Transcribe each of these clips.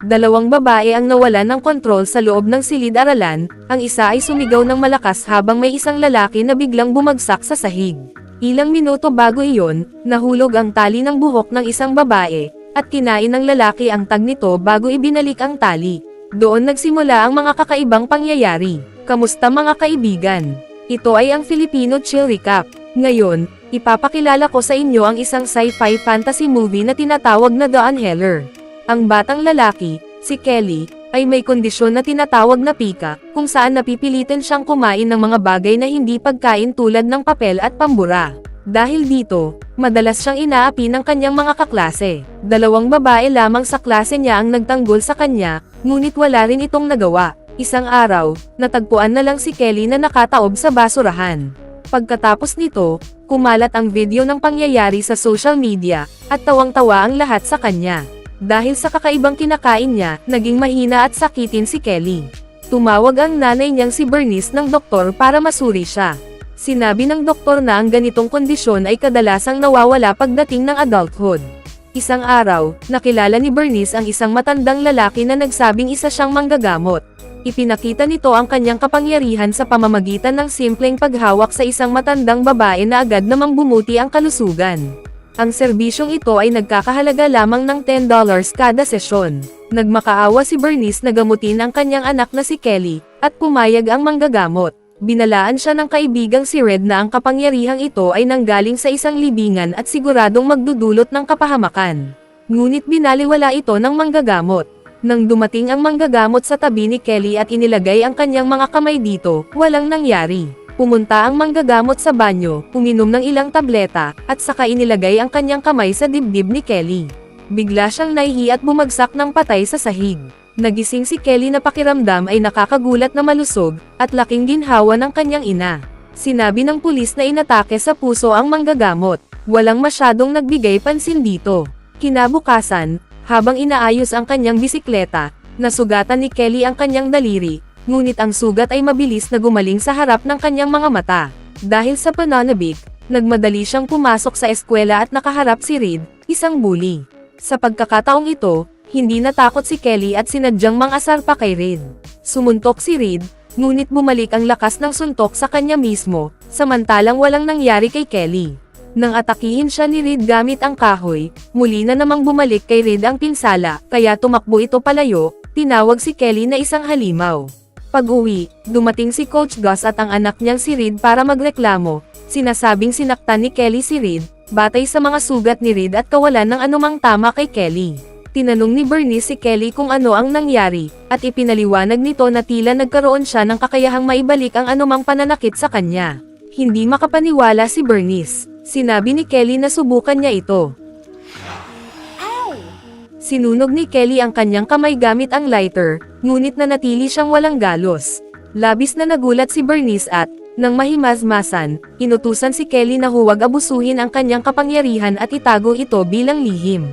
Dalawang babae ang nawalan ng kontrol sa loob ng silid-aralan, ang isa ay sumigaw ng malakas habang may isang lalaki na biglang bumagsak sa sahig. Ilang minuto bago iyon, nahulog ang tali ng buhok ng isang babae, at kinain ng lalaki ang tag nito bago ibinalik ang tali. Doon nagsimula ang mga kakaibang pangyayari. Kamusta mga kaibigan? Ito ay ang Filipino Chill Recap. Ngayon, ipapakilala ko sa inyo ang isang sci-fi fantasy movie na tinatawag na The Unheller. Ang batang lalaki, si Kelly, ay may kondisyon na tinatawag na pika, kung saan napipilitin siyang kumain ng mga bagay na hindi pagkain tulad ng papel at pambura. Dahil dito, madalas siyang inaapi ng kanyang mga kaklase. Dalawang babae lamang sa klase niya ang nagtanggol sa kanya, ngunit wala rin itong nagawa. Isang araw, natagpuan na lang si Kelly na nakataob sa basurahan. Pagkatapos nito, kumalat ang video ng pangyayari sa social media, at tawang-tawa ang lahat sa kanya. Dahil sa kakaibang kinakain niya, naging mahina at sakitin si Kelly. Tumawag ang nanay niyang si Bernice ng doktor para masuri siya. Sinabi ng doktor na ang ganitong kondisyon ay kadalasang nawawala pagdating ng adulthood. Isang araw, nakilala ni Bernice ang isang matandang lalaki na nagsabing isa siyang manggagamot. Ipinakita nito ang kanyang kapangyarihan sa pamamagitan ng simpleng paghawak sa isang matandang babae na agad namang bumuti ang kalusugan. Ang serbisyong ito ay nagkakahalaga lamang ng $10 kada sesyon. Nagmakaawa si Bernice na gamutin ang kanyang anak na si Kelly, at pumayag ang manggagamot. Binalaan siya ng kaibigang si Red na ang kapangyarihang ito ay nanggaling sa isang libingan at siguradong magdudulot ng kapahamakan. Ngunit binaliwala ito ng manggagamot. Nang dumating ang manggagamot sa tabi ni Kelly at inilagay ang kanyang mga kamay dito, walang nangyari. Pumunta ang manggagamot sa banyo, uminom ng ilang tableta, at saka inilagay ang kanyang kamay sa dibdib ni Kelly. Bigla siyang naihi at bumagsak ng patay sa sahig. Nagising si Kelly na pakiramdam ay nakakagulat na malusog, at laking ginhawa ng kanyang ina. Sinabi ng pulis na inatake sa puso ang manggagamot. Walang masyadong nagbigay pansin dito. Kinabukasan, habang inaayos ang kanyang bisikleta, nasugatan ni Kelly ang kanyang daliri. Ngunit ang sugat ay mabilis na gumaling sa harap ng kanyang mga mata. Dahil sa pananabik, nagmadali siyang pumasok sa eskwela at nakaharap si Reed, isang bully. Sa pagkakataong ito, hindi natakot si Kelly at sinadyang mang-asar pa kay Reed. Sumuntok si Reed, ngunit bumalik ang lakas ng suntok sa kanya mismo, samantalang walang nangyari kay Kelly. Nang atakihin siya ni Reed gamit ang kahoy, muli na namang bumalik kay Reed ang pinsala, kaya tumakbo ito palayo. Tinawag si Kelly na isang halimaw. Pag-uwi, dumating si Coach Gus at ang anak niyang si Reed para magreklamo. Sinasabing sinaktan ni Kelly si Reed, batay sa mga sugat ni Reed at kawalan ng anumang tama kay Kelly. Tinanong ni Bernice si Kelly kung ano ang nangyari, at ipinaliwanag nito na tila nagkaroon siya ng kakayahang maibalik ang anumang pananakit sa kanya. Hindi makapaniwala si Bernice. Sinabi ni Kelly na subukan niya ito. Sinunog ni Kelly ang kanyang kamay gamit ang lighter, ngunit nanatili siyang walang galos. Labis na nagulat si Bernice at, nang mahimazmasan, inutusan si Kelly na huwag abusuhin ang kanyang kapangyarihan at itago ito bilang lihim.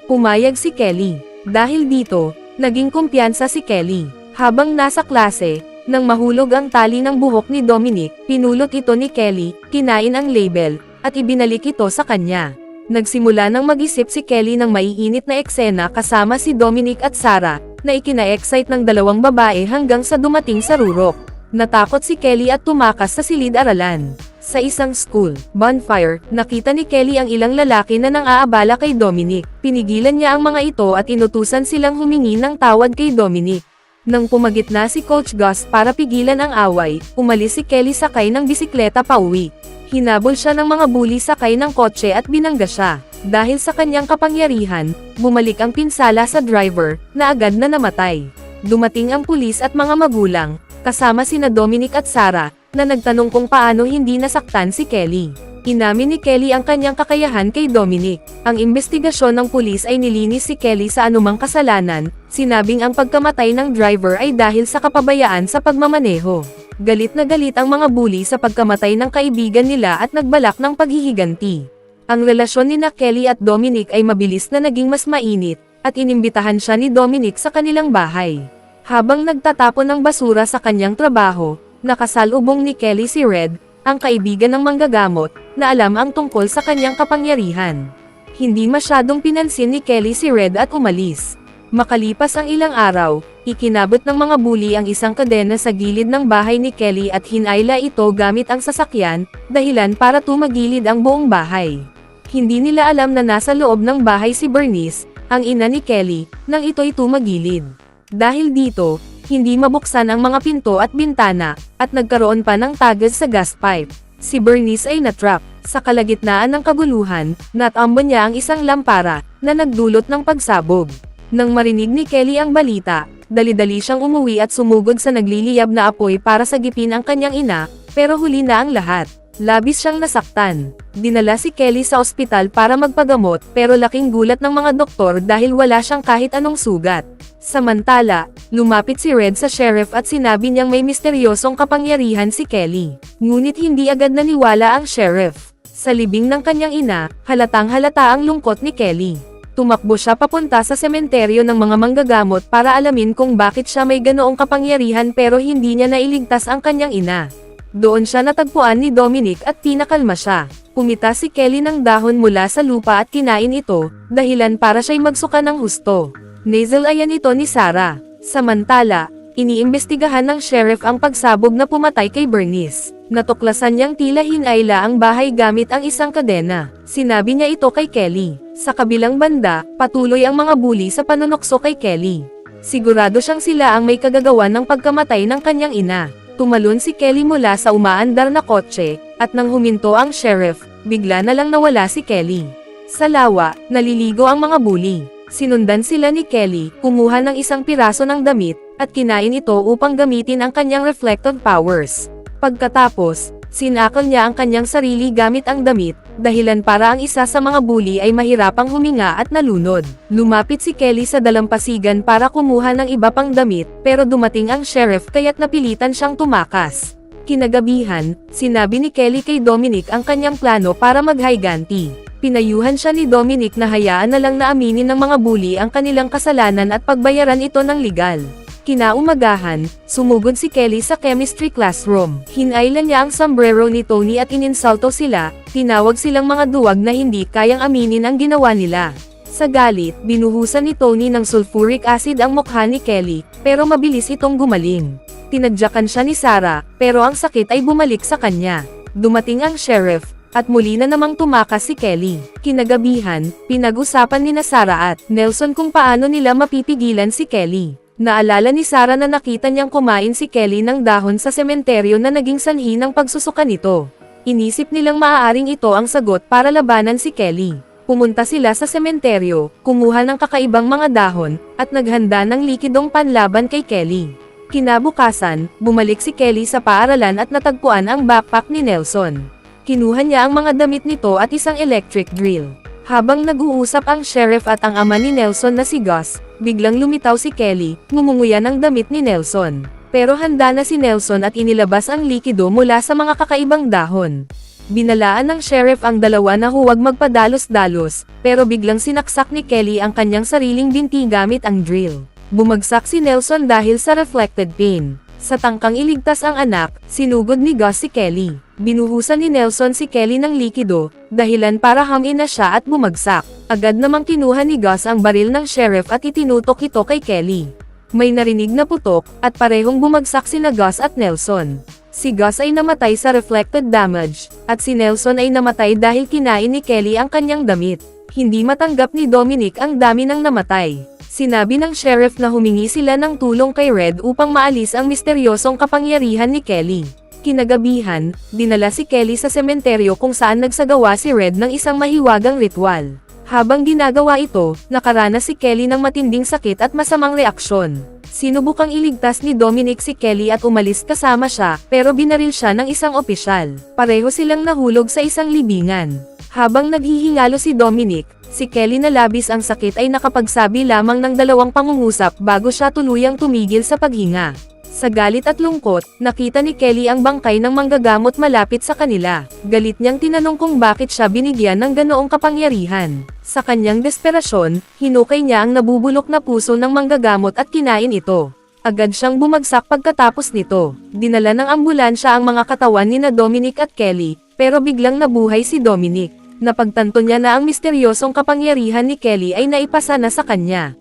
Pumayag si Kelly. Dahil dito, naging kumpiyansa si Kelly. Habang nasa klase, nang mahulog ang tali ng buhok ni Dominic, pinulot ito ni Kelly, kinain ang label, at ibinalik ito sa kanya. Nagsimula nang mag-isip si Kelly ng maiinit na eksena kasama si Dominic at Sarah, na ikina-excite ng dalawang babae hanggang sa dumating sa rurok. Natakot si Kelly at tumakas sa silid-aralan. Sa isang school bonfire, nakita ni Kelly ang ilang lalaki na nang-aabala kay Dominic. Pinigilan niya ang mga ito at inutusan silang humingi ng tawad kay Dominic. Nang pumagitna si Coach Gus para pigilan ang away, umalis si Kelly sakay ng bisikleta pauwi. Hinabol siya ng mga bully sakay ng kotse at binangga siya. Dahil sa kanyang kapangyarihan, bumalik ang pinsala sa driver, na agad na namatay. Dumating ang pulis at mga magulang, kasama sina Dominic at Sarah, na nagtanong kung paano hindi nasaktan si Kelly. Inamin ni Kelly ang kanyang kakayahan kay Dominic. Ang investigasyon ng pulis ay nilinis si Kelly sa anumang kasalanan, sinabing ang pagkamatay ng driver ay dahil sa kapabayaan sa pagmamaneho. Galit na galit ang mga bully sa pagkamatay ng kaibigan nila at nagbalak ng paghihiganti. Ang relasyon ni Kelly at Dominic ay mabilis na naging mas mainit, at inimbitahan siya ni Dominic sa kanilang bahay. Habang nagtatapon ng basura sa kanyang trabaho, nakasalubong ni Kelly si Red, ang kaibigan ng manggagamot, na alam ang tungkol sa kanyang kapangyarihan. Hindi masyadong pinansin ni Kelly si Red at umalis. Makalipas ang ilang araw, ikinabot ng mga bully ang isang kadena sa gilid ng bahay ni Kelly at hinayla ito gamit ang sasakyan, dahilan para tumagilid ang buong bahay. Hindi nila alam na nasa loob ng bahay si Bernice, ang ina ni Kelly, nang ito'y tumagilid. Dahil dito, hindi mabuksan ang mga pinto at bintana, at nagkaroon pa ng tagas sa gas pipe. Si Bernice ay natrap. Sa kalagitnaan ng kaguluhan, natambon niya ang isang lampara, na nagdulot ng pagsabog. Nang marinig ni Kelly ang balita, dali-dali siyang umuwi at sumugod sa nagliliyab na apoy para sagipin ang kanyang ina, pero huli na ang lahat. Labis siyang nasaktan. Dinala si Kelly sa ospital para magpagamot pero laking gulat ng mga doktor dahil wala siyang kahit anong sugat. Samantala, lumapit si Red sa sheriff at sinabi niyang may misteryosong kapangyarihan si Kelly. Ngunit hindi agad naniwala ang sheriff. Sa libing ng kanyang ina, halatang-halata ang lungkot ni Kelly. Tumakbo siya papunta sa sementeryo ng mga manggagamot para alamin kung bakit siya may ganoong kapangyarihan pero hindi niya nailigtas ang kanyang ina. Doon siya natagpuan ni Dominic at pinakalma siya. Pumita si Kelly ng dahon mula sa lupa at kinain ito, dahilan para siya'y magsuka ng husto. Nasal-ayan ito ni Sarah. Samantala, iniimbestigahan ng sheriff ang pagsabog na pumatay kay Bernice. Natuklasan niyang tila hinayla ang bahay gamit ang isang kadena. Sinabi niya ito kay Kelly. Sa kabilang banda, patuloy ang mga bully sa panunokso kay Kelly. Sigurado siyang sila ang may kagagawan ng pagkamatay ng kanyang ina. Tumalon si Kelly mula sa umaandar na kotse, at nang huminto ang sheriff, bigla na lang nawala si Kelly. Sa lawa, naliligo ang mga bully. Sinundan sila ni Kelly, kumuha ng isang piraso ng damit, at kinain ito upang gamitin ang kanyang reflective powers. Pagkatapos, sinakal niya ang kanyang sarili gamit ang damit, dahilan para ang isa sa mga bully ay mahirapang huminga at nalunod. Lumapit si Kelly sa dalampasigan para kumuha ng iba pang damit, pero dumating ang sheriff kaya't napilitan siyang tumakas. Kinagabihan, sinabi ni Kelly kay Dominic ang kanyang plano para maghayganti. Pinayuhan siya ni Dominic na hayaan na lang na aminin ng mga bully ang kanilang kasalanan at pagbayaran ito ng legal. Kinaumagahan, sumugod si Kelly sa chemistry classroom. Hinailan niya ang sombrero ni Tony at ininsulto sila, tinawag silang mga duwag na hindi kayang aminin ang ginawa nila. Sa galit, binuhusan ni Tony ng sulfuric acid ang mukha ni Kelly, pero mabilis itong gumaling. Tinadyakan siya ni Sarah, pero ang sakit ay bumalik sa kanya. Dumating ang sheriff, at muli na namang tumakas si Kelly. Kinagabihan, pinag-usapan ni Sarah at Nelson kung paano nila mapipigilan si Kelly. Naalala ni Sarah na nakita niyang kumain si Kelly ng dahon sa sementeryo na naging sanhi ng pagsusuka nito. Inisip nilang maaaring ito ang sagot para labanan si Kelly. Pumunta sila sa sementeryo, kumuha ng kakaibang mga dahon, at naghanda ng likidong panlaban kay Kelly. Kinabukasan, bumalik si Kelly sa paaralan at natagpuan ang backpack ni Nelson. Kinuha niya ang mga damit nito at isang electric drill. Habang nag-uusap ang sheriff at ang ama ni Nelson na si Gus, biglang lumitaw si Kelly, ngumunguya ng damit ni Nelson. Pero handa na si Nelson at inilabas ang likido mula sa mga kakaibang dahon. Binalaan ng sheriff ang dalawa na huwag magpadalos-dalos, pero biglang sinaksak ni Kelly ang kanyang sariling binti gamit ang drill. Bumagsak si Nelson dahil sa reflected pain. Sa tangkang iligtas ang anak, sinugod ni Gus si Kelly. Binuhusan ni Nelson si Kelly ng likido, dahilan para hangin na siya at bumagsak. Agad namang kinuha ni Gus ang baril ng sheriff at itinutok ito kay Kelly. May narinig na putok, at parehong bumagsak sina Gus at Nelson. Si Gus ay namatay sa reflected damage, at si Nelson ay namatay dahil kinain ni Kelly ang kanyang damit. Hindi matanggap ni Dominic ang dami ng namatay. Sinabi ng sheriff na humingi sila ng tulong kay Red upang maalis ang misteryosong kapangyarihan ni Kelly. Kinagabihan, dinala si Kelly sa sementeryo kung saan nagsagawa si Red ng isang mahiwagang ritual. Habang ginagawa ito, nakaranas si Kelly ng matinding sakit at masamang reaksyon. Sinubukang iligtas ni Dominic si Kelly at umalis kasama siya, pero binaril siya ng isang opisyal. Pareho silang nahulog sa isang libingan. Habang naghihingalo si Dominic, si Kelly na labis ang sakit ay nakapagsabi lamang ng dalawang pangungusap bago siya tuluyang tumigil sa paghinga. Sa galit at lungkot, nakita ni Kelly ang bangkay ng manggagamot malapit sa kanila. Galit niyang tinanong kung bakit siya binigyan ng ganoong kapangyarihan. Sa kanyang desperasyon, hinukay niya ang nabubulok na puso ng manggagamot at kinain ito. Agad siyang bumagsak pagkatapos nito. Dinala ng ambulansya ang mga katawan ni Dominic at Kelly, pero biglang nabuhay si Dominic. Napagtanto niya na ang misteryosong kapangyarihan ni Kelly ay naipasa na sa kanya.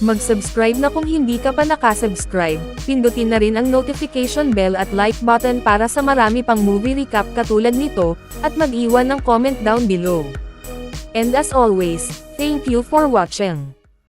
Mag-subscribe na kung hindi ka pa nakasubscribe, pindutin na rin ang notification bell at like button para sa marami pang movie recap katulad nito, at mag-iwan ng comment down below. And as always, thank you for watching.